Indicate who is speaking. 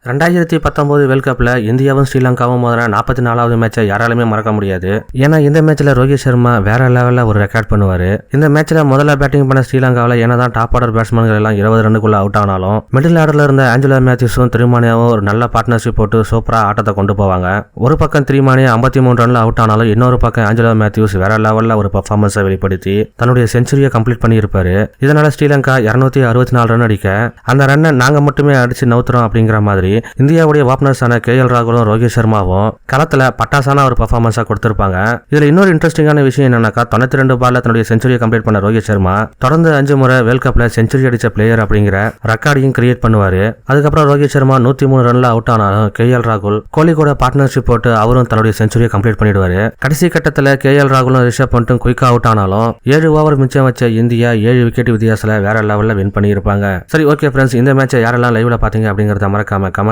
Speaker 1: 2019 world கப்ல இந்தியாவும் ஸ்ரீலங்காவும் மோதின 44வது மேட்சை யாராலுமே மறக்க முடியாது. ஏன்னா இந்த மேட்ச்ல ரோஹித் சர்மா வேற லெவல்ல ஒரு ரெக்கார்ட் பண்ணுவாரு. இந்த மேட்ச்ல முதல்ல பேட்டிங் பண்ண ஸ்ரீலங்காவில் என்னதான் டாப் ஆர்டர் பேட்ஸ்மேன்கள் எல்லாம் 20 ரன்னுக்குள்ள அவுட் ஆனாலும் மிடில் ஆர்டர்ல இருந்த ஆஞ்சலோ மேத்யூஸும் திரிமானியாவும் ஒரு நல்ல பார்ட்னர்ஷிப் போட்டு சூப்பரா ஆட்டத்தை கொண்டு போவாங்க. ஒரு பக்கம் திரிமானியா 53 ரன்ல அவுட் ஆனாலும் இன்னொரு பக்கம் ஆஞ்சலோ மேத்யூஸ் வேற லெவல்ல ஒரு பெர்ஃபார்மன்ஸை வெளிப்படுத்தி தன்னுடைய செஞ்சுரியை கம்ப்ளீட் பண்ணி இருப்பாரு. இதனால ஸ்ரீலங்கா 264 ரன் அடிக்க அந்த ரன்னை நாங்க மட்டுமே அடிச்சு நவுத்துறோம் அப்படிங்கிற மாதிரி இந்தியாவுடைய ஓபனர்ஸான கேஎல் ராகுலும் ரோஹித் சர்மாவும் களத்துல பட்டாசான ஒரு பெர்ஃபார்மன்ஸா கொடுத்திருப்பாங்க. இதுல இன்னொரு இன்ட்ரெஸ்டிங்கான விஷயம் என்னன்னாக்கா 92 பால்ல தன்னுடைய செஞ்சுரியை கம்ப்ளீட் பண்ண ரோஹித் சர்மா தொடர்ந்து 5 முறை வேர்ல்ட் கப்ல செஞ்சுரி அடிச்ச பிளேயர் அப்படிங்கிற ரெக்கார்டையும் கிரியேட் பண்ணுவாரு. அதுக்கப்புறம் ரோஹித் சர்மா 103 ரன்ல அவுட் ஆனாலும் கேஎல் ராகுல் கோலி கூட பார்ட்னர்ஷிப் போட்டு அவரும் தன்னுடைய செஞ்சுரியை கம்ப்ளீட் பண்ணிடுவாரு. கடைசி கட்டத்துல கேஎல் ராகுலும் ரிஷப் பண்டும் குயிக்கா அவுட் ஆனாலும் 7 ஓவர் மிச்சம் வச்ச இந்தியா 7 விக்கெட் வித்தியாசத்துல வேற லெவல்ல வின் பண்ணி இருப்பாங்க. சரி, ஓகே ஃப்ரெண்ட்ஸ், இந்த மேட்சை யாரெல்லாம் லைவ்ல பாத்தீங்க அப்படிங்கறத மறக்காம